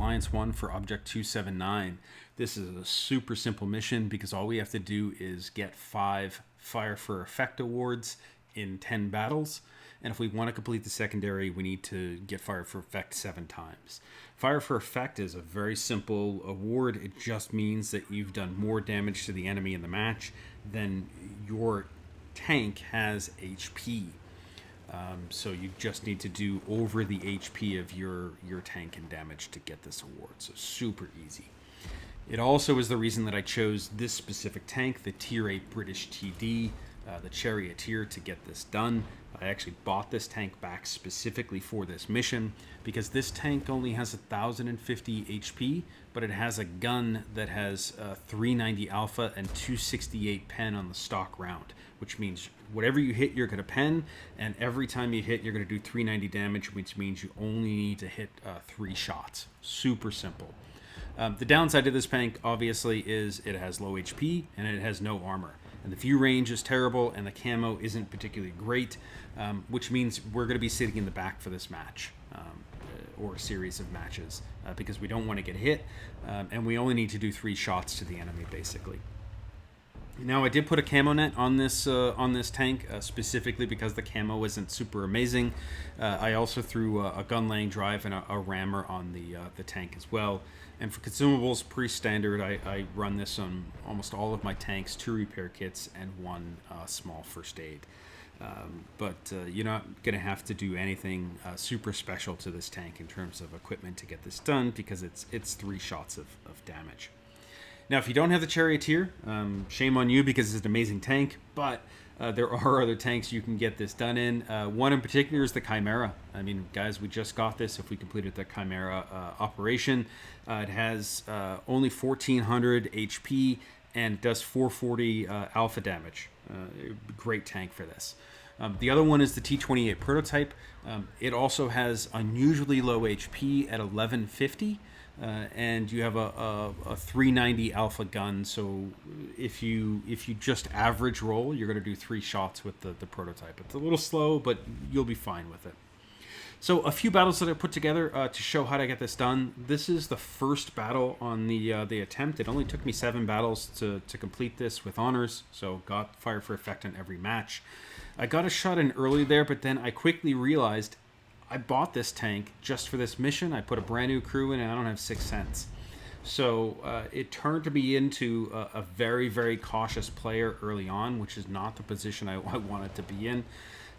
Alliance-1 for Object 279. This is a super simple mission because all we have to do is get 5 Fire for Effect awards in 10 battles. And if we want to complete the secondary, we need to get Fire for Effect 7 times. Fire for Effect is a very simple award. It just means that you've done more damage to the enemy in the match than your tank has HP. So you just need to do over the HP of your tank in damage to get this award. So super easy. It also is the reason that I chose this specific tank, the Tier 8 British TD, the Charioteer, to get this done. I actually bought this tank back specifically for this mission because this tank only has 1050 HP, but it has a gun that has 390 alpha and 268 pen on the stock round, which means whatever you hit, you're going to pen, and every time you hit, you're going to do 390 damage, which means you only need to hit 3 shots. Super simple. The downside of this tank, obviously, is it has low HP and it has no armor. And the view range is terrible, and the camo isn't particularly great, which means we're going to be sitting in the back for this match, or a series of matches, because we don't want to get hit, and we only need to do 3 shots to the enemy, basically. Now, I did put a camo net on this tank, specifically because the camo isn't super amazing. I also threw a gun laying drive and a rammer on the tank as well. And for consumables, pretty standard, I run this on almost all of my tanks, 2 repair kits and 1 small first aid. But you're not going to have to do anything super special to this tank in terms of equipment to get this done, because it's 3 shots of damage. Now, if you don't have the Charioteer, shame on you because it's an amazing tank, but there are other tanks you can get this done in. One in particular is the Chimera. I mean, guys, we just got this if we completed the Chimera operation. It has only 1400 HP and it does 440 alpha damage. Great tank for this. The other one is the T-28 prototype. It also has unusually low HP at 1150. And you have a 390 alpha gun, so if you just average roll, you're going to do 3 shots with the prototype. It's a little slow, but you'll be fine with it. So a few battles that I put together to show how to get this done. This is the first battle on the attempt. It only took me 7 battles to complete this with honors, so got Fire for Effect in every match. I got a shot in early there, but then I quickly realized I bought this tank just for this mission. I put a brand new crew in and I don't have 6 cents. So it turned me into a very, very cautious player early on, which is not the position I wanted to be in.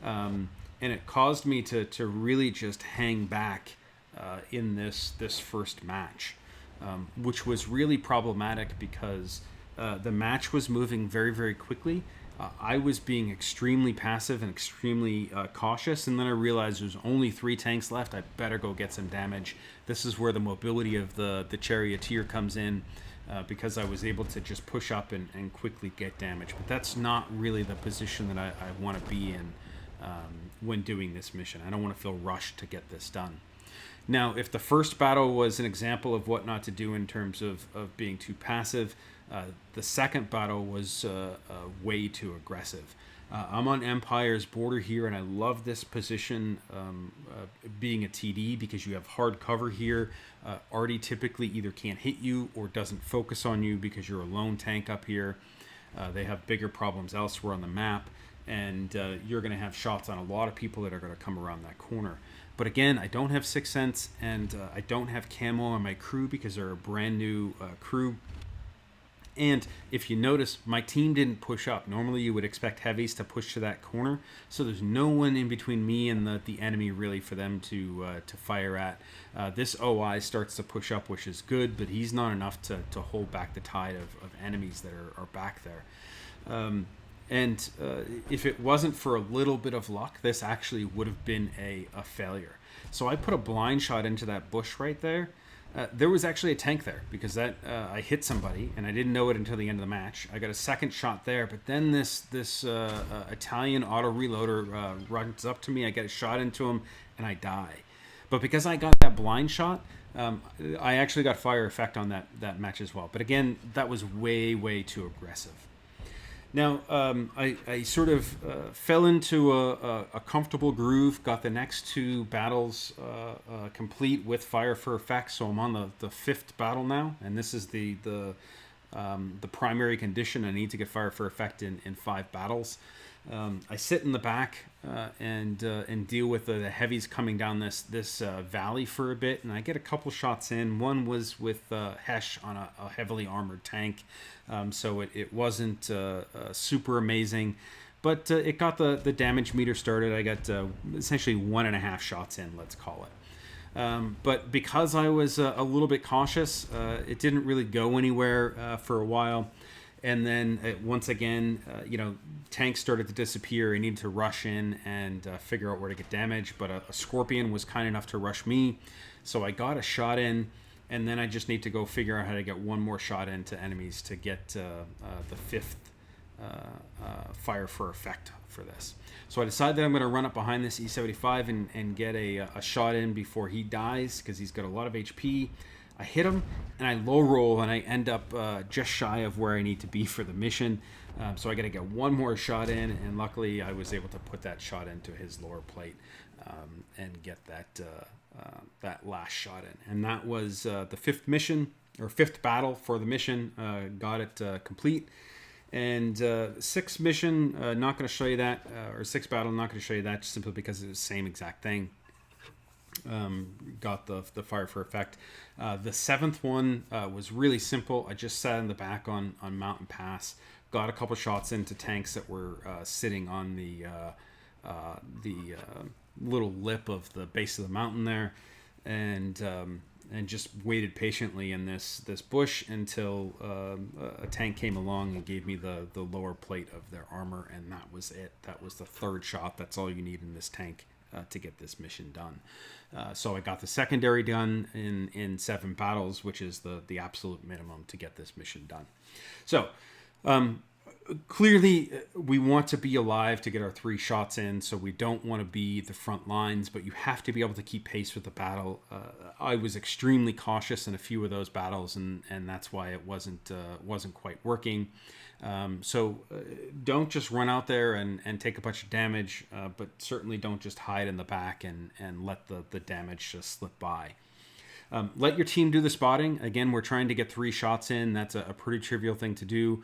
And it caused me to really just hang back in this first match, which was really problematic because the match was moving very, very quickly. I was being extremely passive and extremely cautious, and then I realized there's only 3 tanks left. I better go get some damage. This is where the mobility of the Charioteer comes in, because I was able to just push up and quickly get damage. But that's not really the position that I want to be in when doing this mission. I don't want to feel rushed to get this done. Now, if the first battle was an example of what not to do in terms of being too passive, the second battle was way too aggressive. I'm on Empire's border here, and I love this position being a TD because you have hard cover here. Artie typically either can't hit you or doesn't focus on you because you're a lone tank up here. They have bigger problems elsewhere on the map, and you're going to have shots on a lot of people that are going to come around that corner. But again, I don't have 6 cents, and I don't have camo on my crew because they're a brand new crew. And if you notice, my team didn't push up. Normally you would expect heavies to push to that corner, so there's no one in between me and the enemy really for them to fire at. This OI starts to push up, which is good, but he's not enough to hold back the tide of enemies that are back there. And if it wasn't for a little bit of luck, this actually would have been a failure. So I put a blind shot into that bush right there. There was actually a tank there because I hit somebody and I didn't know it until the end of the match. I got a second shot there, but then this Italian auto reloader runs up to me. I get a shot into him and I die. But because I got that blind shot, I actually got fire effect on that match as well. But again, that was way, way too aggressive. Now, I sort of fell into a comfortable groove, got the next two battles complete with Fire for Effect, so I'm on the fifth battle now, and this is the primary condition. I need to get Fire for Effect in 5 battles. I sit in the back and deal with the heavies coming down this valley for a bit, and I get a couple shots in. One was with Hesh on a heavily armored tank, so it wasn't super amazing, but it got the damage meter started. I got essentially 1.5 shots in, let's call it. But because I was a little bit cautious, it didn't really go anywhere for a while. And then once again, tanks started to disappear. I needed to rush in and figure out where to get damage. But a Scorpion was kind enough to rush me. So I got a shot in. And then I just need to go figure out how to get one more shot into enemies to get the 5th Fire for Effect for this. So I decided that I'm going to run up behind this E75 and get a shot in before he dies, because he's got a lot of HP. I hit him, and I low roll, and I end up just shy of where I need to be for the mission. So I got to get one more shot in, and luckily I was able to put that shot into his lower plate and get that last shot in. And that was the 5th mission, or 5th battle for the mission. Got it complete. And 6th mission, not going to show you that, or 6th battle, not going to show you that, just simply because it's the same exact thing. Got the Fire for Effect. The 7th one was really simple. I just sat in the back on Mountain Pass, got a couple shots into tanks that were sitting on the little lip of the base of the mountain there, and just waited patiently in this bush until a tank came along and gave me the lower plate of their armor, and that was it. That was the 3rd shot. That's all you need in this tank to get this mission done. So I got the secondary done in 7 battles, which is the absolute minimum to get this mission done. So clearly we want to be alive to get our 3 shots in, so we don't want to be the front lines, but you have to be able to keep pace with the battle. I was extremely cautious in a few of those battles, and that's why it wasn't quite working. So don't just run out there and take a bunch of damage, but certainly don't just hide in the back and let the damage just slip by. Let your team do the spotting. Again, we're trying to get 3 shots in. That's a pretty trivial thing to do.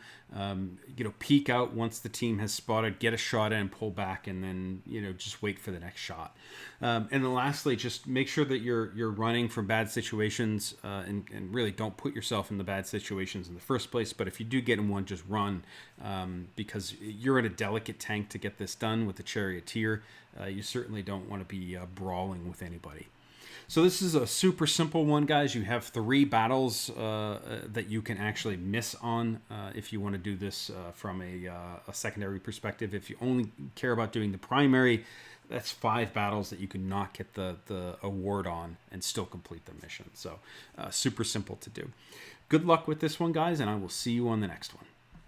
Peek out once the team has spotted, get a shot in, pull back, and then just wait for the next shot. And then lastly, just make sure that you're running from bad situations, and really don't put yourself in the bad situations in the first place. But if you do get in one, just run, because you're in a delicate tank to get this done with the Charioteer. You certainly don't want to be brawling with anybody. So this is a super simple one, guys. You have 3 battles that you can actually miss on if you want to do this from a secondary perspective. If you only care about doing the primary, that's 5 battles that you can not get the award on and still complete the mission. So super simple to do. Good luck with this one, guys, and I will see you on the next one.